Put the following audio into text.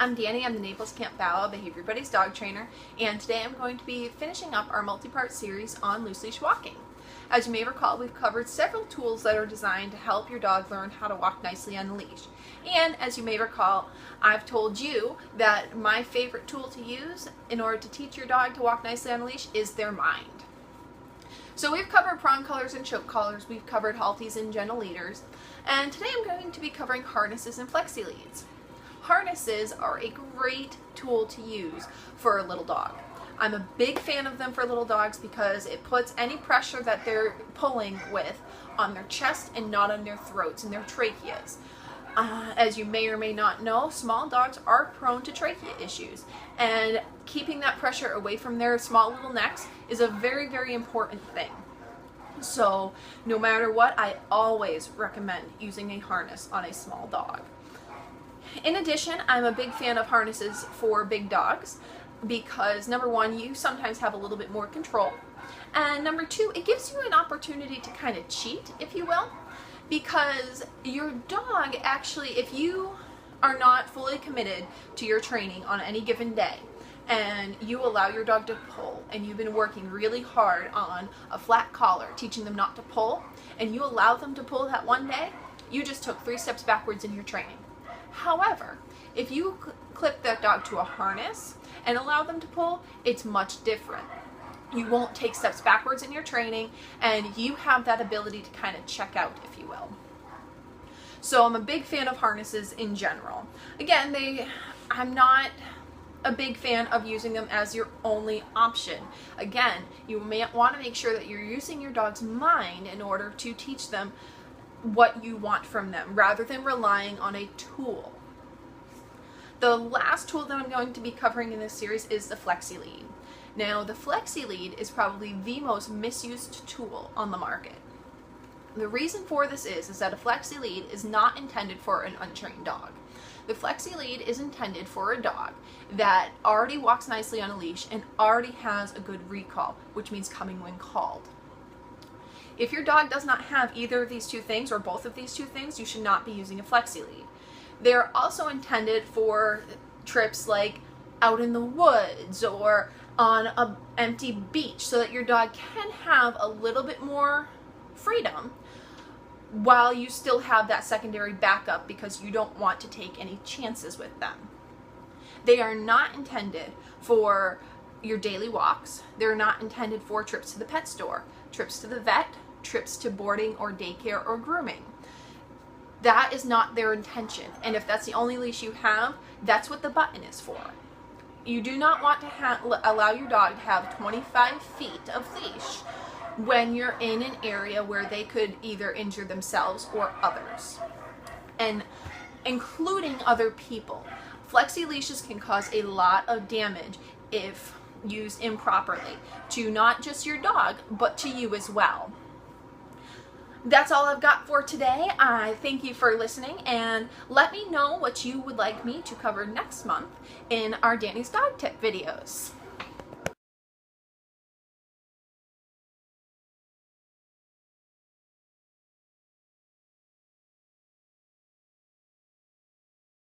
I'm Dani, I'm the Naples Camp Bow Wow Behavior Buddies dog trainer, and today I'm going to be finishing up our multi-part series on loose leash walking. As you may recall, we've covered several tools that are designed to help your dog learn how to walk nicely on the leash. And as you may recall, I've told you that my favorite tool to use in order to teach your dog to walk nicely on a leash is their mind. So we've covered prong collars and choke collars, we've covered halties and gentle leaders, and today I'm going to be covering harnesses and Flexi-Leads. Harnesses are a great tool to use for a little dog. I'm a big fan of them for little dogs because it puts any pressure that they're pulling with on their chest and not on their throats and their tracheas. As you may or may not know, small dogs are prone to trachea issues, and keeping that pressure away from their small little necks is a very, very important thing. So no matter what, I always recommend using a harness on a small dog. In addition, I'm a big fan of harnesses for big dogs because number one, you sometimes have a little bit more control, and number two, it gives you an opportunity to kind of cheat, if you will, because your dog actually, if you are not fully committed to your training on any given day and you allow your dog to pull, and you've been working really hard on a flat collar, teaching them not to pull, and you allow them to pull that one day, you just took 3 steps backwards in your training. However, if you clip that dog to a harness and allow them to pull, it's much different. You won't take steps backwards in your training, and you have that ability to kind of check out, if you will. So I'm a big fan of harnesses in general. Again, I'm not a big fan of using them as your only option. Again, you may want to make sure that you're using your dog's mind in order to teach them what you want from them, rather than relying on a tool. The last tool that I'm going to be covering in this series is the Flexi-Lead. Now, the Flexi-Lead is probably the most misused tool on the market. The reason for this is that a Flexi-Lead is not intended for an untrained dog. The Flexi-Lead is intended for a dog that already walks nicely on a leash and already has a good recall, which means coming when called. If your dog does not have either of these two things or both of these two things, you should not be using a Flexi-Lead. They're also intended for trips like out in the woods or on an empty beach, so that your dog can have a little bit more freedom while you still have that secondary backup, because you don't want to take any chances with them. They are not intended for your daily walks. They're not intended for trips to the pet store, trips to the vet, trips to boarding or daycare or grooming. That is not their intention, and if that's the only leash you have, that's what the button is for. You do not want to allow your dog to have 25 feet of leash when you're in an area where they could either injure themselves or others, and including other people. Flexi leashes can cause a lot of damage if used improperly, to not just your dog, but to you as well. That's all I've got for today. I thank you for listening, and let me know what you would like me to cover next month in our Dani's Dog Tip videos.